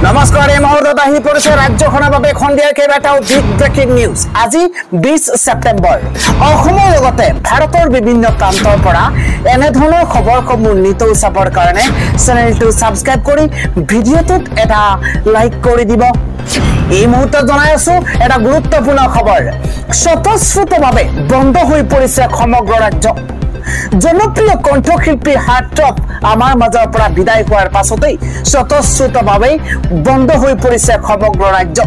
নমস্কাৰ এই মুহূৰ্তত আহি পৰিছে ৰাজ্যখনৰ বাবে খন্দিয়াৰ কেইবাটাও বিগ ব্ৰেকিং নিউজ। আজি 20 ছেপ্টেম্বৰ। অসমৰ লগতে ভাৰতৰ বিভিন্ন প্ৰান্তৰ পৰা এনে ধৰণৰ খবৰসমূহ নিতৌ চাবৰ কাৰণে চেনেলটো ছাবস্ক্ৰাইব কৰি ভিডিঅ'টোত এটা লাইক কৰি দিব। এই মুহূৰ্তত জনাই আছো এটা গুৰুত্বপূৰ্ণ খবৰ। স্বতঃস্ফূৰ্তভাৱে বন্ধ হৈ পৰিছে সমগ্ৰ ৰাজ্য। জনপ্ৰিয় কণ্ঠশিল্পী হাৰ্টথ্ৰব আমাৰ মাজৰ পৰা বিদায় হোৱাৰ পাছতেই স্বতঃস্ফূৰ্তভাৱে বন্ধ হৈ পৰিছে সমগ্ৰ ৰাজ্য।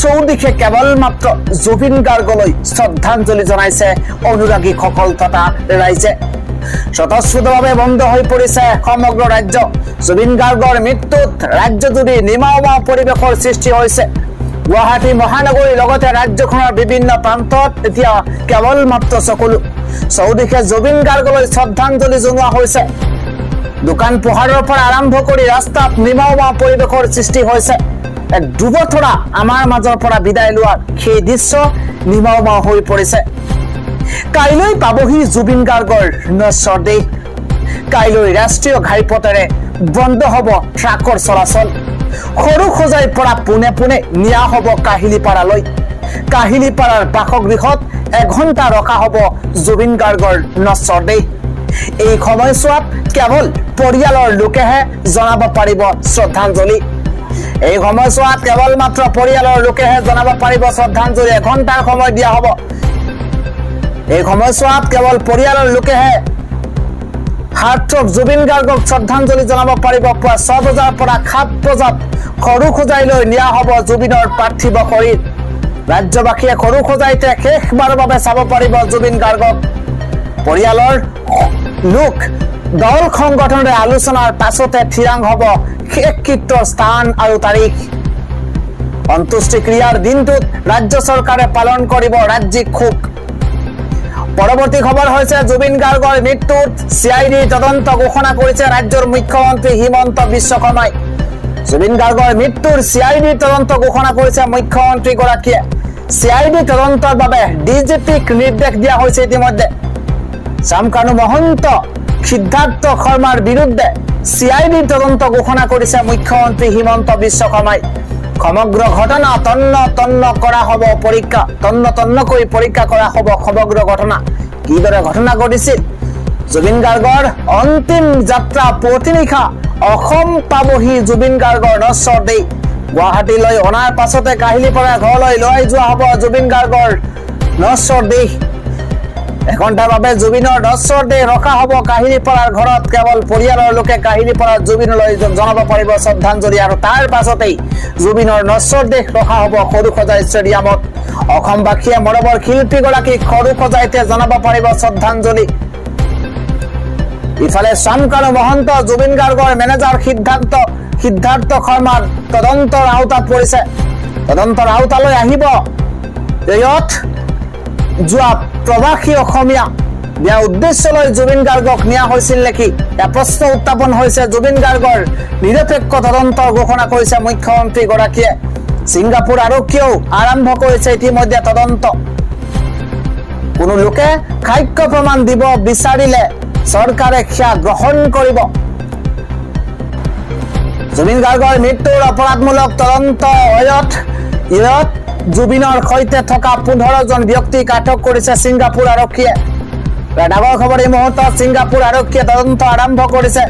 চৌদিশে কেৱল মাত্ৰ জুবিন গাৰ্গলৈ শ্ৰদ্ধাঞ্জলি জনাইছে অনুৰাগীসকল তথা ৰাইজে। স্বতঃস্ফূৰ্তভাৱে বন্ধ হৈ পৰিছে সমগ্ৰ ৰাজ্য। জুবিন গাৰ্গৰ মৃত্যুত ৰাজ্যজুৰি নিমাওমা পৰিৱেশৰ সৃষ্টি হৈছে। গুৱাহাটী মহানগৰীৰ লগতে ৰাজ্যখনৰ বিভিন্ন প্ৰান্তত এতিয়া কেৱল মাত্ৰ চকুলো চৌদিশে জুবিন গাৰ্গলৈ শ্ৰদ্ধাঞ্জলি জনোৱা হৈছে। দোকান পোহাৰৰ পৰা আৰম্ভ কৰি ৰাস্তাত নিমাওমা পৰিৱেশৰ সৃষ্টি হৈছে। এক দুবছৰা আমাৰ মাজৰ পৰা বিদায় লোৱাৰ সেই দৃশ্য নিমাওমা হৈ পৰিছে। কাইলৈ পাবহি জুবিন গাৰ্গৰ নশ্বৰ দেহ। কাইলৈ ৰাষ্ট্ৰীয় ঘাইপথেৰে বন্ধ হ'ব ট্ৰাকৰ চলাচল। সৰু সজাইৰ পৰা পোনে পোনে নিয়া হ'ব কাহিলীপাৰালৈ। কাহিলীপাৰাৰ বাসগৃহত এঘণ্টা ৰখা হ'ব জুবিন গাৰ্গৰ নশ্বৰ দেহ। এই সময়ছোৱাত কেৱল পৰিয়ালৰ লোকেহে জনাব পাৰিব শ্ৰদ্ধাঞ্জলি। এই সময়ছোৱাত কেৱল মাত্ৰ পৰিয়ালৰ লোকেহে জনাব পাৰিব শ্ৰদ্ধাঞ্জলি। এঘণ্টাৰ সময় দিয়া হ'ব। এই সময়ছোৱাত কেৱল পৰিয়ালৰ লোকেহে হাৰ্টথ্ৰব জুবিন গাৰ্গক শ্ৰদ্ধাঞ্জলি জনাব পাৰিব। পুৱা 6 বজাৰ পৰা 7 বজাত সৰু সজাইলৈ নিয়া হ'ব জুবিনৰ পাৰ্থিৱ শৰীৰ। ৰাজ্যবাসীয়ে সৰু সজাইতে শেষবাৰৰ বাবে চাব পাৰিব জুবিন গাৰ্গক। পৰিয়ালৰ লোক দল সংগঠনেৰে আলোচনাৰ পাছতে থিৰাং হ'ব শেষকৃত্যৰ স্থান আৰু তাৰিখ। অন্ত্যেষ্টিক্ৰিয়াৰ দিনটোত ৰাজ্য চৰকাৰে পালন কৰিব ৰাজ্যিক শোক। পৰৱৰ্তী খবৰ হৈছে জুবিন গাৰ্গৰ মৃত্যুত CID তদন্ত ঘোষণা কৰিছে ৰাজ্যৰ মুখ্যমন্ত্ৰী হিমন্ত বিশ্ব শৰ্মাই। জুবিন গাৰ্গৰ মৃত্যুৰ CID তদন্ত ঘোষণা কৰিছে মুখ্যমন্ত্ৰীগৰাকীয়ে। CID তদন্তৰ বাবে DGPক নিৰ্দেশ দিয়া হৈছে ইতিমধ্যে। শামকানু মহন্ত সিদ্ধাৰ্থ শৰ্মাৰ বিৰুদ্ধে CID তদন্ত ঘোষণা কৰিছে মুখ্যমন্ত্ৰী হিমন্ত বিশ্ব শৰ্মাই। সমগ্ৰ ঘটনা তন্ন কৰা হ'ব পৰীক্ষা। তন্নকৈ পৰীক্ষা কৰা হ'ব সমগ্ৰ ঘটনা। কিদৰে ঘটনা ঘটিছিল? জুবিন গাৰ্গৰ অন্তিম যাত্ৰা পুৱতিনিশা অসম পাবহি জুবিন গাৰ্গৰ নশ্বৰ দেহ। গুৱাহাটীলৈ অনাৰ পাছতে কাহিলীপাৰা ঘৰলৈ লৈ যোৱা হ'ব জুবিন গাৰ্গৰ নশ্বৰ দেহ। এঘণ্টাৰ বাবে জুবিনৰ নশ্বৰ দেহ ৰখা হ'ব কাহিলীপাৰাৰ ঘৰত। কেৱল পৰিয়ালৰ লোকে কাহিলীপাৰাৰ জুবিনলৈ জনাব পাৰিব শ্ৰদ্ধাঞ্জলি আৰু তাৰ পাছতেই জুবিনৰ নশ্বৰ দেহ ৰখা হ'ব সৰু সজাই ষ্টেডিয়ামত। অসমবাসীয়ে মৰমৰ শিল্পীগৰাকীক সৰু সজাইতে জনাব পাৰিব শ্ৰদ্ধাঞ্জলি। ইফালে শামকানু মহন্ত জুবিন গাৰ্গৰ মেনেজাৰ সিদ্ধাৰ্থ শৰ্মাৰ তদন্তৰ আওতাত পৰিছে। তদন্তৰ আওতালৈ আহিব ইয়াত যোৱা প্ৰৱাসী অসমীয়া বিয়া উদ্দেশ্যলৈ জুবিন গাৰ্গক নিয়া হৈছিল নেকি? প্ৰশ্ন উত্থাপন হৈছে। জুবিন গাৰ্গৰ নিৰপেক্ষ তদন্তৰ ঘোষণা কৰিছে মুখ্যমন্ত্ৰীগৰাকীয়ে। ছিংগাপুৰ আৰক্ষীয়েও আৰম্ভ কৰিছে ইতিমধ্যে তদন্ত। কোনো লোকে সাক্ষ্য প্ৰমাণ দিব বিচাৰিলে চৰকাৰে সেয়া গ্ৰহণ কৰিব। জুবিন গাৰ্গৰ মৃত্যুৰ অপৰাধমূলক তদন্ত ইয়াত জুবিনৰ সৈতে থকা 15 জন ব্যক্তিক আটক কৰিছে ছিংগাপুৰ আৰক্ষীয়ে। ডাঙৰ খবৰ এই মুহূৰ্তত ছিংগাপুৰ আৰক্ষীয়ে তদন্ত আৰম্ভ কৰিছে।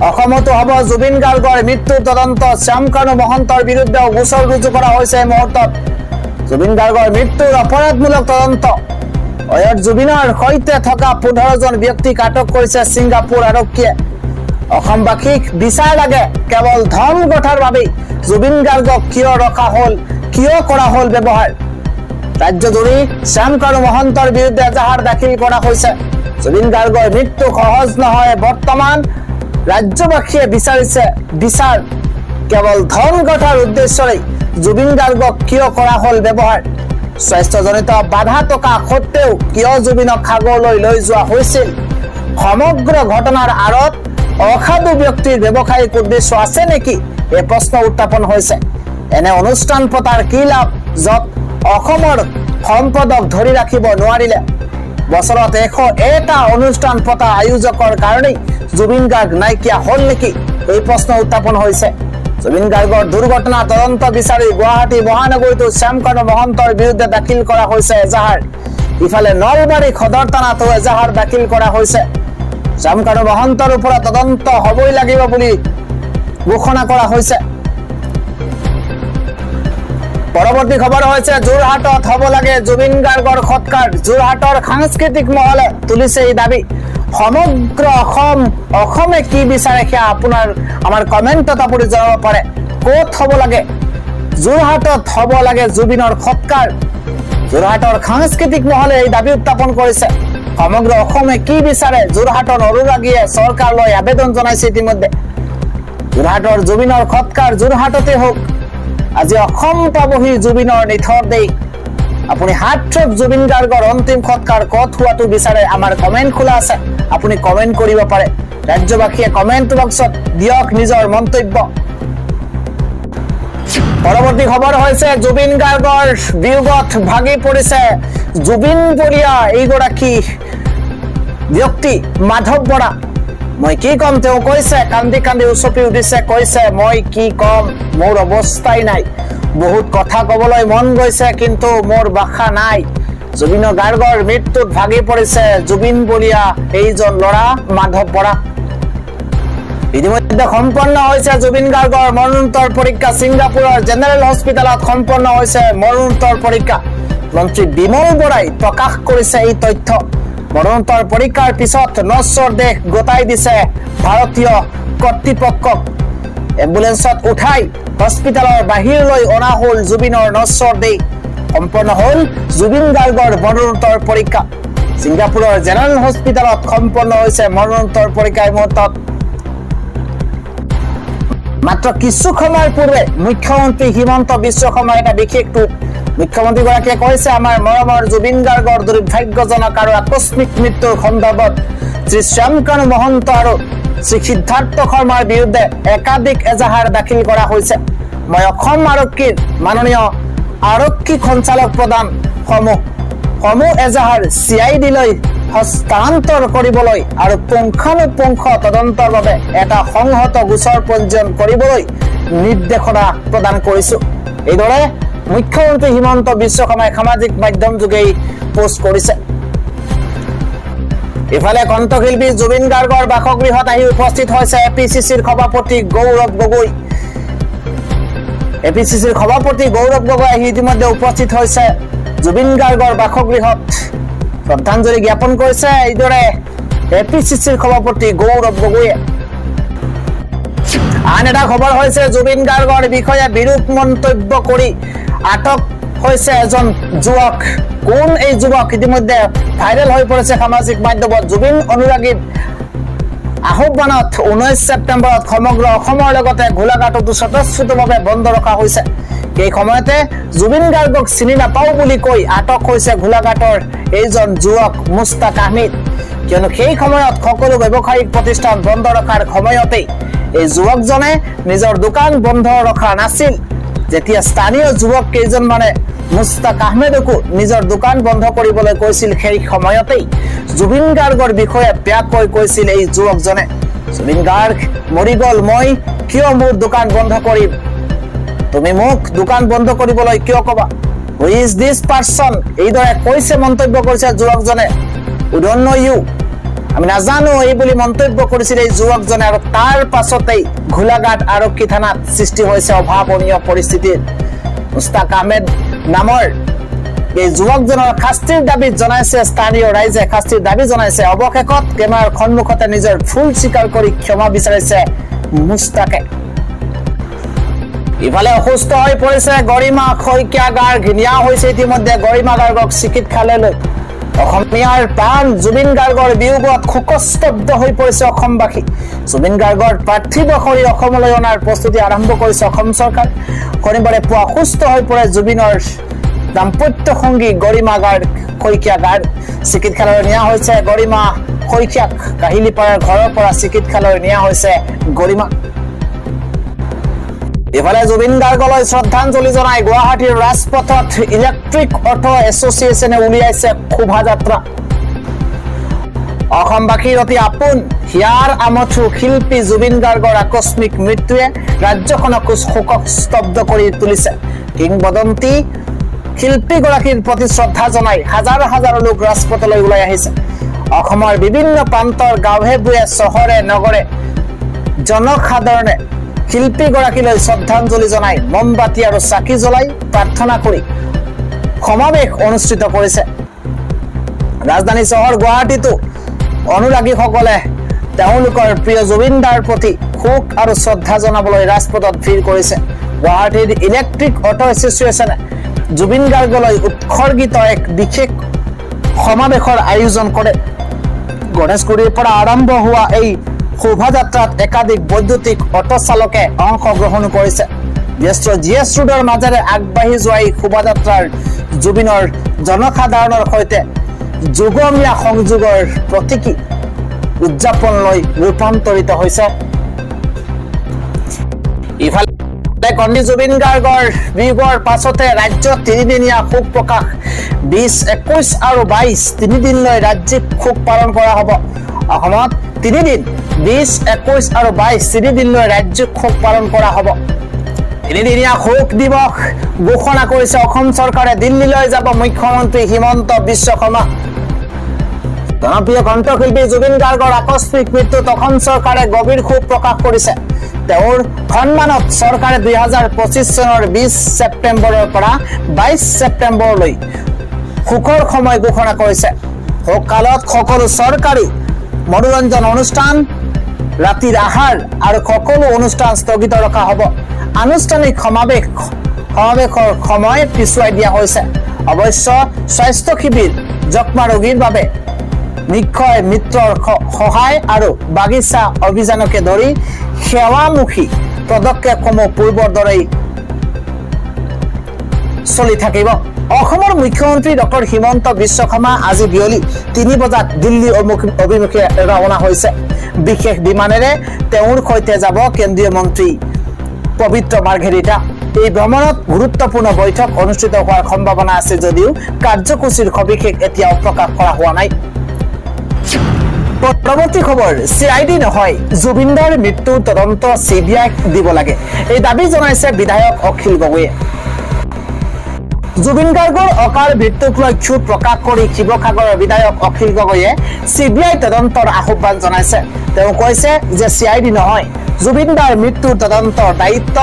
অসমতো হ'ব জুবিন গাৰ্গৰ মৃত্যুৰ তদন্ত। শামকানু মহন্তৰ বিৰুদ্ধে গোচৰ ৰুজু কৰা হৈছে এই মুহূৰ্তত। জুবিন গাৰ্গৰ মৃত্যুৰ অপৰাধমূলক তদন্ত। জুবিনৰ সৈতে থকা 15 জন ব্যক্তিক আটক কৰিছে ছিংগাপুৰ আৰক্ষীয়ে। অসমবাসীক বিচাৰ লাগে কেৱল ধৰ্মঘটৰ বাবে জুবিন গাৰ্গক কিয় কৰা হ'ল ব্যৱহাৰ। ৰাজ্যজুৰি শামকানু মহন্তৰ বিৰুদ্ধে এজাহাৰ দাখিল কৰা হৈছে। জুবিন গাৰ্গৰ মৃত্যু সহজ নহয়। বৰ্তমান ৰাজ্যবাসীয়ে বিচাৰিছে বিচাৰ কেৱল ধৰ্মঘটৰ উদ্দেশ্যৰে জুবিন গাৰ্গক কিয় কৰা হ'ল ব্যৱহাৰ। স্বাস্থ্যজনিত বাধা থকা সত্ত্বেও কিয় জুবিনক সাগৰলৈ লৈ যোৱা হৈছিল। সমগ্ৰ ঘটনাৰ আঁৰত অসাধু ব্যক্তিৰ ব্যৱসায়িক উদ্দেশ্য আছে নেকি? এই প্ৰশ্ন উত্থাপন হৈছে। এনে অনুষ্ঠান পতাৰ কি লাভ য'ত অসমৰ সম্পদক ধৰি ৰাখিব নোৱাৰিলে? বছৰত 101টা অনুষ্ঠান পতা আয়োজকৰ কাৰণেই জুবিন গাৰ্গ নাইকিয়া হ'ল নেকি? এই প্ৰশ্ন উত্থাপন হৈছে। জুবিন গাৰ্গৰ দুৰ্ঘটনা তদন্ত বিচাৰি গুৱাহাটী মহানগৰীত শ্যামকানু মহন্তৰ বিৰুদ্ধে দাখিল কৰা হৈছে এজাহাৰ ইফালে নলবাৰী সদৰ থানাতো এজাহাৰ দাখিল কৰা হৈছে শ্যামকানু মহন্তৰ ওপৰত তদন্ত হ'বই লাগিব বুলি ঘোষণা কৰা হৈছে পৰৱৰ্তী খবৰ হৈছে যোৰহাটত হ'ব লাগে জুবিন গাৰ্গৰ সৎকাৰ যোৰহাটৰ সাংস্কৃতিক মহলে তুলিছে এই দাবী সমগ্ৰ অসমে কি বিচাৰে সেয়া আপোনাৰ আমাৰ কমেণ্টত আপুনি জনাব পাৰে ক'ত হ'ব লাগে যোৰহাটত হ'ব লাগে জুবিনৰ সৎকাৰ যোৰহাটৰ সাংস্কৃতিক মহলে এই দাবী উত্থাপন কৰিছে সমগ্ৰ অসমে কি বিচাৰে যোৰহাটৰ অনুৰাগীয়ে চৰকাৰলৈ আবেদন জনাইছে ইতিমধ্যে যোৰহাটৰ জুবিনৰ সৎকাৰ যোৰহাটতে হোক আজি অসম পাবহি জুবিনৰ নিথৰ দেই আপুনি হাতত জুবিন গাৰ্গৰ অন্তিম সৎকাৰ ক'ত হোৱাটো বিচাৰে আমাৰ কমেণ্ট খোলা আছে আপুনি কমেণ্ট কৰিব পাৰে ৰাজ্যবাসীয়ে কমেণ্ট বক্সত দিয়ক নিজৰ মন্তব্য পৰৱৰ্তী খবৰ হৈছে জুবিন গাৰ্গৰ বিয়োগত ভাগি পৰিছে জুবিন বৰিয়া এইগৰাকী ব্যক্তি মাধৱ বৰা মই কি কম তেওঁ কৈছে কান্দি কান্দি উচপি উঠিছে কৈছে মই কি কম মোৰ অৱস্থাই নাই বহুত কথা কবলৈ মন গৈছে কিন্তু মোৰ ভাষা নাই জুবিন গাৰ্গৰ মৃত্যুত ভাগি পৰিছে জুবিন বৰিয়া এইজন ল'ৰা মাধৱ বৰা ইতিমধ্যে সম্পন্ন হৈছে জুবিন গাৰ্গৰ মৰণোত্তৰ পৰীক্ষা ছিংগাপুৰৰ জেনেৰেল হস্পিটেলত সম্পন্ন হৈছে মৰণোত্তৰ পৰীক্ষা মন্ত্ৰী বিমল বৰাই প্ৰকাশ কৰিছে এই তথ্য মৰণোত্তৰ পৰীক্ষাৰ পিছত নশ্বৰ দেহ গোটাই দিছে ভাৰতীয় কৰ্তৃপক্ষক এম্বুলেন্সত উঠাই হস্পিটেলৰ বাহিৰলৈ অনা হ'ল জুবিনৰ নশ্বৰ দেহ সম্পন্ন হ'ল জুবিন গাৰ্গৰ মৰণোত্তৰ পৰীক্ষা ছিংগাপুৰৰ জেনেৰেল হস্পিটেলত সম্পন্ন হৈছে মৰণোত্তৰ পৰীক্ষা এই মুহূৰ্তত মাত্ৰ কিছু সময়ৰ পূৰ্বে মুখ্যমন্ত্ৰী হিমন্ত বিশ্ব শৰ্মাৰ এটা বিশেষ টুইট মুখ্যমন্ত্ৰীগৰাকীয়ে কৈছে আমাৰ মৰমৰ জুবিন গাৰ্গৰ দুৰ্ভাগ্যজনক আৰু আকস্মিক মৃত্যুৰ সন্দৰ্ভত শ্ৰী শ্যামকানু মহন্ত আৰু শ্ৰী সিদ্ধাৰ্থ শৰ্মাৰ বিৰুদ্ধে একাধিক এজাহাৰ দাখিল কৰা হৈছে মই অসম আৰক্ষীৰ মাননীয় আৰক্ষী সঞ্চালক প্ৰধান সমূহ এজাহাৰ CID-লৈ হস্তান্তৰ কৰিবলৈ আৰু পুংখানুপুংখ তদন্তৰ বাবে এটা সংহত গোচৰ পঞ্জীয়ন কৰিবলৈ নিৰ্দেশনা প্ৰদান কৰিছো এইদৰে মুখ্যমন্ত্ৰী হিমন্ত বিশ্ব শৰ্মাই সামাজিক মাধ্যম যোগে পোষ্ট কৰিছে ইফালে কণ্ঠশিল্পী জুবিন গাৰ্গৰ বাসগৃহত আহি উপস্থিত হৈছে APCCৰ সভাপতি গৌৰৱ গগৈ APCCৰ সভাপতি গৌৰৱ গগৈ আহি ইতিমধ্যে উপস্থিত হৈছে জুবিন গাৰ্গৰ বাসগৃহত শ্ৰদ্ধাঞ্জলি জ্ঞাপন কৰিছে এইদৰে APCCৰ সভাপতি গৌৰৱ গগৈয়ে আন এটা খবৰ হৈছে জুবিন গাৰ্গৰ বিষয়ে বিৰূপ মন্তব্য কৰি আটক হৈছে এজন যুৱক কোন এই যুৱক ইতিমধ্যে ভাইৰেল হৈ পৰিছে সামাজিক মাধ্যমত জুবিন অনুৰাগীৰ আহ্বানত 19 ছেপ্টেম্বৰত সমগ্ৰ অসমৰ লগতে গোলাঘাটতো স্বতঃস্ফূৰ্তভাৱে বন্ধ ৰখা হৈছে এই সময়তে জুবিন গাৰ্গক চিনি নাপাও বুলি কৈ আটক হৈছে গোলাঘাটৰ এইজন যুৱক মুস্তাক আহমেদ কিয়নো সেই সময়ত সকলো ব্যৱসায়িক প্ৰতিষ্ঠান বন্ধ ৰখাৰ সময়তে এই যুৱকজনে নিজৰ দোকান বন্ধ ৰখা নাছিল যেতিয়া স্থানীয় যুৱক কেইজনমানে মুস্তাক আহমেদকো নিজৰ দোকান বন্ধ কৰিবলৈ কৈছিল সেই সময়তে জুবিন গাৰ্গৰ বিষয়ে বেয়াকৈ কৈছিল এই যুৱকজনে জুবিন গাৰ্গ মৰি গ'ল মই কিয় মোৰ দোকান বন্ধ কৰিম তুমি মোক দোকান বন্ধ কৰিবলৈ কিয় কবা হু ইজ দিস পাৰসন এইদৰে কৈছে মন্তব্য কৰিছে যুৱকজনে উই ডোন্ট নো ইউ আমি নাজানো এই বুলি মন্তব্য কৰিছিল এই যুৱকজনে আৰু তাৰ পাছতেই গোলাঘাট আৰক্ষী থানাত সৃষ্টি হৈছে অভাৱনীয় পৰিস্থিতিৰ মুস্তাক আহমেদ নামৰ এই যুৱকজনৰ শাস্তিৰ দাবী জনাইছে স্থানীয় ৰাইজে শাস্তিৰ দাবী জনাইছে অৱশেষত কেমেৰাৰ সন্মুখতে নিজৰ ভুল স্বীকাৰ কৰি ক্ষমা বিচাৰিছে মুস্তাকে ইফালে অসুস্থ হৈ পৰিছে গৰিমা শইকীয়া গাৰ্গ নিয়া হৈছে ইতিমধ্যে গৰিমা গাৰ্গক চিকিৎসালয়লৈ অসমীয়াৰ প্ৰাণ জুবিন গাৰ্গৰ বিয়োগত শোকস্তব্ধ হৈ পৰিছে অসমবাসী জুবিন গাৰ্গৰ পাৰ্থিৱ শৰীৰ অসমলৈ অনাৰ প্ৰস্তুতি আৰম্ভ কৰিছে অসম চৰকাৰ শনিবাৰে পুৱা অসুস্থ হৈ পৰে জুবিনৰ দাম্পত্য সংগী গৰিমা গাৰ্গ শইকীয়া গাৰ্গ চিকিৎসালয়লৈ নিয়া হৈছে গৰিমা শইকীয়াক কাহিলীপাৰাৰ ঘৰৰ পৰা চিকিৎসালয়লৈ নিয়া হৈছে গৰিমা ইফালে জুবিন গাৰ্গলৈ শ্ৰদ্ধাঞ্জলি জনাই গুৱাহাটীৰ ৰাজপথত ইলেক্ট্ৰিক অটো এছ'চিয়েশ্যনে উলিয়াইছে শোভাযাত্ৰা অসমবাসীৰ অতি আপোন হিয়াৰ আমঠু শিল্পী জুবিন গাৰ্গৰ আকস্মিক মৃত্যুৱে ৰাজ্যখনক শোকক স্তব্ধ কৰি তুলিছে কিংবদন্তি শিল্পীগৰাকীৰ প্ৰতি শ্ৰদ্ধা জনাই হাজাৰ হাজাৰ লোক ৰাজপথলৈ ওলাই আহিছে অসমৰ বিভিন্ন প্ৰান্তৰ গাঁৱে ভূঞে চহৰে নগৰে জনসাধাৰণে শিল্পীগৰাকীলৈ শ্ৰদ্ধাঞ্জলি জনাই মমবাতি আৰু চাকি জ্বলাই প্ৰাৰ্থনা কৰি সমাৱেশ অনুষ্ঠিত কৰিছে ৰাজধানী চহৰ গুৱাহাটীতো অনুৰাগীসকলে তেওঁলোকৰ প্ৰিয় জুবিনদাৰ প্ৰতি শোক আৰু শ্ৰদ্ধা জনাবলৈ ৰাজপথত ভিৰ কৰিছে গুৱাহাটীৰ ইলেক্ট্ৰিক অটো এছ'চিয়েশ্যনে জুবিন গাৰ্গলৈ উৎসৰ্গিত এক বিশেষ সমাৱেশৰ আয়োজন কৰে গণেশগুৰিৰ পৰা আৰম্ভ হোৱা এই শোভাযাত্ৰাত একাধিক বৈদ্যুতিক অটো চালকে অংশগ্ৰহণ কৰিছে ব্যস্ত জিএছ ৰোডৰ মাজেৰে আগবাঢ়ি যোৱা এই শোভাযাত্ৰাৰ জুবিনৰ জনসাধাৰণৰ সৈতে যুগমীয়া সংযোগৰ প্ৰতীকী উদযাপনলৈ ৰূপান্তৰিত হৈছে ইফালে কন্দি জুবিন গাৰ্গৰ বিয়োগৰ পাছতে ৰাজ্যত তিনিদিনীয়া শোক প্ৰকাশ 20, 21 আৰু 22 তিনিদিনলৈ ৰাজ্যিক শোক পালন কৰা হ'ব অসমত তিনিদিন 20, 21 আৰু 22 তিনিদিনলৈ ৰাজ্যিক শোক পালন কৰা হ'ব তিনিদিনীয়া শোক দিৱস ঘোষণা কৰিছে অসম চৰকাৰে দিল্লীলৈ যাব মুখ্যমন্ত্ৰী হিমন্ত বিশ্ব শৰ্মা জনপ্ৰিয় কণ্ঠশিল্পী জুবিন গাৰ্গৰ আকস্মিক মৃত্যুত অসম চৰকাৰে গভীৰ শোক প্ৰকাশ কৰিছে তেওঁৰ সন্মানত চৰকাৰে 2025 চনৰ 20 ছেপ্টেম্বৰৰ পৰা 22 ছেপ্টেম্বৰলৈ শোকৰ সময় ঘোষণা কৰিছে শোককালত সকলো চৰকাৰী মনোৰঞ্জন অনুষ্ঠান ৰাতিৰ আহাৰ আৰু সকলো অনুষ্ঠান স্থগিত ৰখা হ'ব আনুষ্ঠানিক সমাৱেশৰ সময় পিছুৱাই দিয়া হৈছে অৱশ্য স্বাস্থ্য শিবিৰ যক্ষ্মা ৰোগীৰ বাবে নিক্ষয় মিত্ৰৰ সহায় আৰু বাগিচা অভিযানকে ধৰি সেৱামুখী পদক্ষেপসমূহ পূৰ্বৰ দৰেই চলি থাকিব অসমৰ মুখ্যমন্ত্ৰী ডক্টৰ হিমন্ত বিশ্ব শৰ্মা আজি বিয়লি 3 বজাত দিল্লী অভিমুখে ৰাওনা হৈছে বিশেষ বিমানেৰে তেওঁৰ সৈতে যাব কেন্দ্ৰীয় মন্ত্ৰী পবিত্ৰ মাৰ্ঘেৰিটা এই ভ্ৰমণত গুৰুত্বপূৰ্ণ বৈঠক অনুষ্ঠিত হোৱাৰ সম্ভাৱনা আছে যদিও কাৰ্যসূচীৰ সবিশেষ এতিয়াও প্ৰকাশ কৰা হোৱা নাই পৰৱৰ্তী খবৰ সিআইডি নহয় জুবিনদাৰ মৃত্যুৰ তদন্ত সিবিআইক দিব লাগে এই দাবী জনাইছে বিধায়ক অখিল গগৈয়ে জুবিন গাৰ্গৰ অকাল মৃত্যুক লৈ ক্ষোভ প্ৰকাশ কৰি শিৱসাগৰৰ বিধায়ক অখিল গগৈয়ে সিবিআই তদন্তৰ আহ্বান জনাইছে তেওঁ কৈছে যে সিআইডি নহয় জুবিনদাৰ মৃত্যুৰ তদন্তৰ দায়িত্ব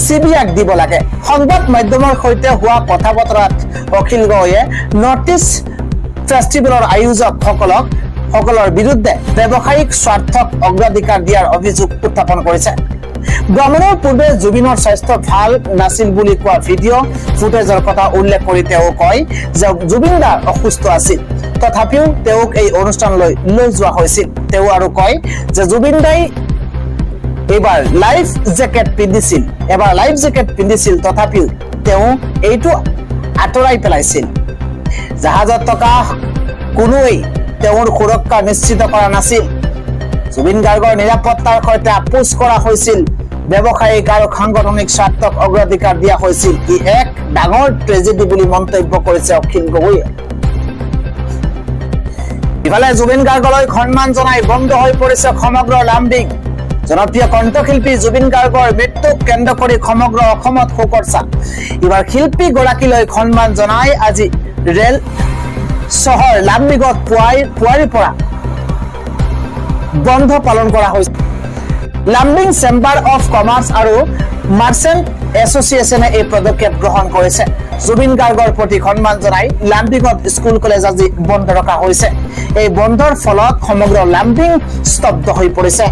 সিবিআইক দিব লাগে সংবাদ মাধ্যমৰ সৈতে হোৱা কথা বতৰাত অখিল গগৈয়ে নৰ্থ ইষ্ট ফেষ্টিভেলৰ আয়োজকসকলৰ বিৰুদ্ধে ব্যৱসায়িক স্বাৰ্থক অগ্ৰাধিকাৰ দিয়াৰ অভিযোগ উত্থাপন কৰিছে ভ্ৰমণৰ পূৰ্বে জুবিনৰ স্বাস্থ্য ভাল নাছিল বুলি কোৱা ভিডিঅ' ফুটেজৰ কথা উল্লেখ কৰি তেওঁ কয় যে জুবিনদা অসুস্থ আছিল তথাপিও তেওঁক এই অনুষ্ঠানলৈ লৈ যোৱা হৈছিল তেওঁ আৰু কয় যে জুবিনদাই এবাৰ লাইফ জেকেট পিন্ধিছিল তথাপিও তেওঁ এইটো আঁতৰাই পেলাইছিল জাহাজত থকা কোনোৱেই তেওঁৰ সুৰক্ষা নিশ্চিত কৰা নাছিল জুবিন গাৰ্গৰ নিৰাপত্তাৰ সৈতে আপোচ কৰা হৈছিল ব্যৱসায়িক আৰু সাংগঠনিক স্বাৰ্থক অগ্ৰাধিকাৰ দিয়া হৈছিল ই এক ডাঙৰ ট্ৰেজেডি বুলি মন্তব্য কৰিছে অখিল গগৈয়ে ইফালে জুবিন গাৰ্গলৈ সন্মান জনাই বন্ধ হৈ পৰিছে সমগ্ৰ লামডিং জনপ্ৰিয় কণ্ঠশিল্পী জুবিন গাৰ্গৰ মৃত্যুক কেন্দ্ৰ কৰি সমগ্ৰ অসমত শোকৰ ছাঁ এইবাৰ শিল্পী গৰাকীলৈ সন্মান জনাই আজি ৰেল চহৰ লামডিঙত পুৱাৰীৰ পৰা বন্ধ পালন কৰা হৈছে লামডিং চেম্বাৰ অফ কমাৰ্চ আৰু মাৰ্চেণ্ট এছ'চিয়েশ্যনে এই পদক্ষেপ গ্ৰহণ কৰিছে জুবিন গাৰ্গৰ প্ৰতি সন্মান জনাই লামডিঙত স্কুল কলেজ আজি বন্ধ ৰখা হৈছে এই বন্ধৰ ফলত সমগ্ৰ লামডিং স্তব্ধ হৈ পৰিছে